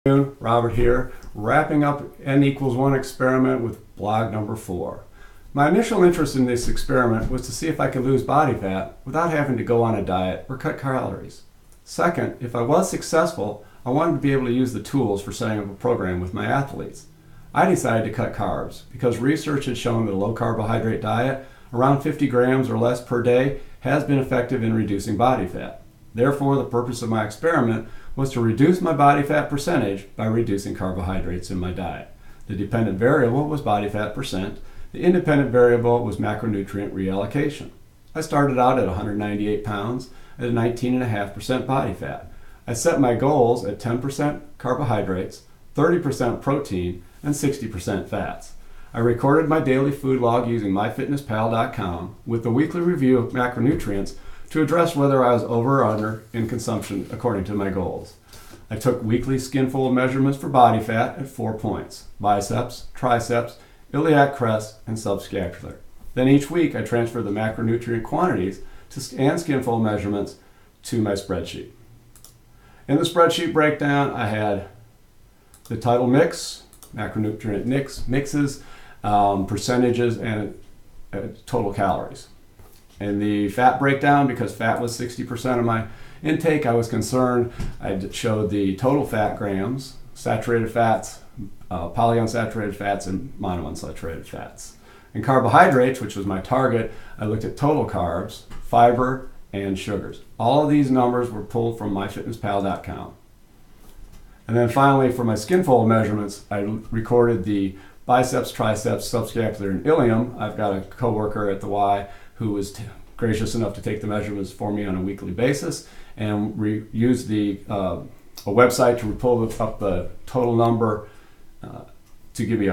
Robert here, wrapping up N=1 experiment with blog number 4. My initial interest in this experiment was to see if I could lose body fat without having to go on a diet or cut calories. Second, if I was successful, I wanted to be able to use the tools for setting up a program with my athletes. I decided to cut carbs because research had shown that a low-carbohydrate diet, around 50 grams or less per day, has been effective in reducing body fat. Therefore, the purpose of my experiment was to reduce my body fat percentage by reducing carbohydrates in my diet. The dependent variable was body fat percent. The independent variable was macronutrient reallocation. I started out at 198 pounds at a 19.5% body fat. I set my goals at 10% carbohydrates, 30% protein, and 60% fats. I recorded my daily food log using myfitnesspal.com with the weekly review of macronutrients to address whether I was over or under in consumption according to my goals. I took weekly skinfold measurements for body fat at 4 points: biceps, triceps, iliac crest, and subscapular. Then each week I transferred the macronutrient quantities and skinfold measurements to my spreadsheet. In the spreadsheet breakdown, I had the total mix, macronutrient mixes, percentages, and total calories. In the fat breakdown, because fat was 60% of my intake, I was concerned. I showed the total fat grams, saturated fats, polyunsaturated fats, and monounsaturated fats. In carbohydrates, which was my target, I looked at total carbs, fiber, and sugars. All of these numbers were pulled from myfitnesspal.com. And then finally, for my skinfold measurements, I recorded the biceps, triceps, subscapular, and ilium. I've got a coworker at the Y who was gracious enough to take the measurements for me on a weekly basis and used a website to pull up the total number to give me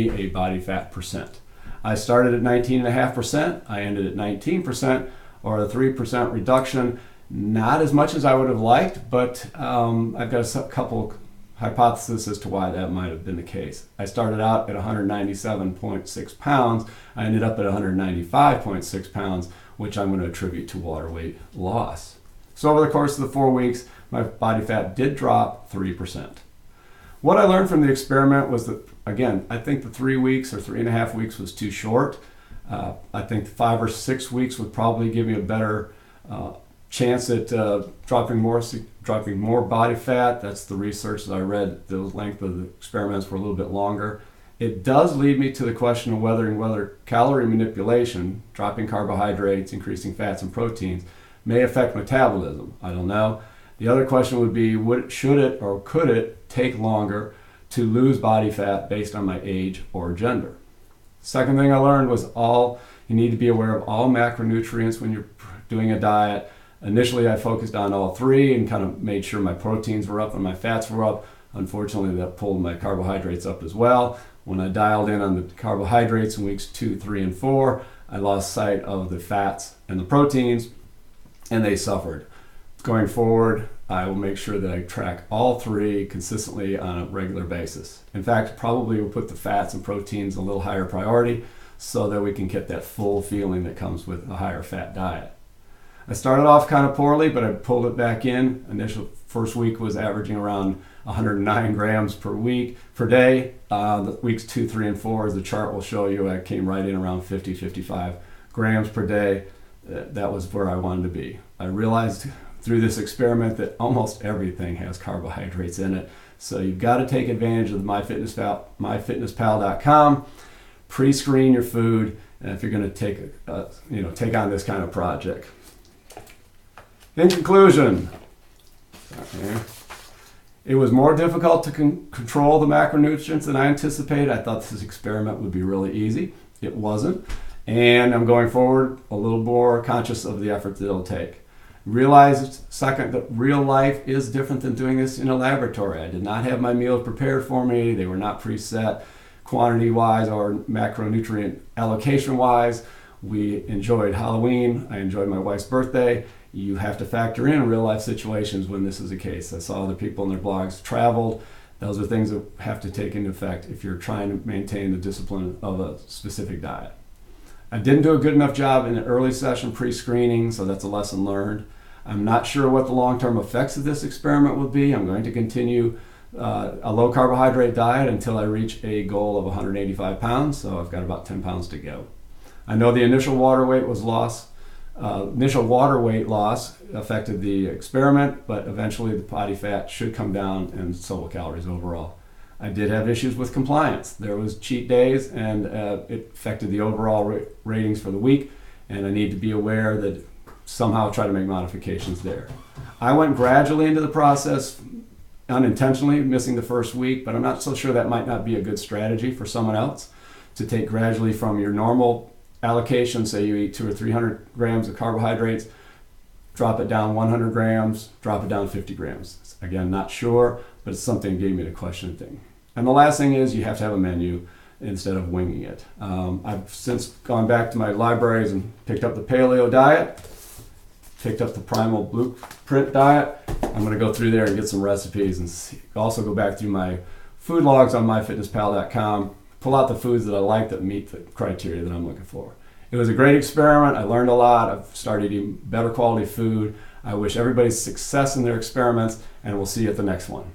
a body fat percent. I started at 19.5%. I ended at 19%, or a 3% reduction. Not as much as I would have liked, but I've got a couple hypotheses as to why that might have been the case. I started out at 197.6 pounds. I ended up at 195.6 pounds, which I'm going to attribute to water weight loss. So over the course of the 4 weeks, my body fat did drop 3%. What I learned from the experiment was that, again, I think the 3 weeks or 3.5 weeks was too short. I think 5 or 6 weeks would probably give me a better chance at dropping more body fat. That's the research that I read. The length of the experiments were a little bit longer. It does lead me to the question of whether calorie manipulation, dropping carbohydrates, increasing fats and proteins, may affect metabolism. I don't know. The other question would be, should it or could it take longer to lose body fat based on my age or gender? Second thing I learned was you need to be aware of all macronutrients when you're doing a diet. Initially, I focused on all three and kind of made sure my proteins were up and my fats were up. Unfortunately, that pulled my carbohydrates up as well. When I dialed in on the carbohydrates in weeks 2, 3, and 4, I lost sight of the fats and the proteins, and they suffered. Going forward, I will make sure that I track all three consistently on a regular basis. In fact, probably will put the fats and proteins a little higher priority so that we can get that full feeling that comes with a higher fat diet. I started off kind of poorly, but I pulled it back in. Initial first week was averaging around 109 grams per day. The weeks 2, 3, and 4, as the chart will show you, I came right in around 50, 55 grams per day. That was where I wanted to be. I realized through this experiment that almost everything has carbohydrates in it. So you've got to take advantage of the myfitnesspal.com. Pre-screen your food, and if you're going to take on this kind of project. In conclusion, it was more difficult to control the macronutrients than I anticipated. I thought this experiment would be really easy. It wasn't. And I'm going forward a little more conscious of the effort that it'll take. Realized, second, that real life is different than doing this in a laboratory. I did not have my meals prepared for me. They were not preset quantity-wise or macronutrient allocation-wise. We enjoyed Halloween. I enjoyed my wife's birthday. You have to factor in real-life situations when this is the case. I saw other people in their blogs traveled. Those are things that have to take into effect if you're trying to maintain the discipline of a specific diet. I didn't do a good enough job in the early session pre-screening, so that's a lesson learned. I'm not sure what the long-term effects of this experiment will be. I'm going to continue a low carbohydrate diet until I reach a goal of 185 pounds, so I've got about 10 pounds to go. I know the initial water weight loss affected the experiment, but eventually the body fat should come down and so will calories overall. I did have issues with compliance. There was cheat days and it affected the overall ratings for the week, and I need to be aware that somehow try to make modifications there. I went gradually into the process, unintentionally missing the first week, but I'm not so sure that might not be a good strategy for someone else to take gradually from your normal allocation. Say you eat 200 or 300 grams of carbohydrates, drop it down 100 grams, drop it down 50 grams. Again, not sure, but it's something that gave me the question thing. And the last thing is you have to have a menu instead of winging it. I've since gone back to my libraries and picked up the paleo diet, picked up the primal blueprint diet. I'm going to go through there and get some recipes and also go back through my food logs on myfitnesspal.com, pull out the foods that I like that meet the criteria that I'm looking for. It was a great experiment. I learned a lot. I've started eating better quality food. I wish everybody success in their experiments, and we'll see you at the next one.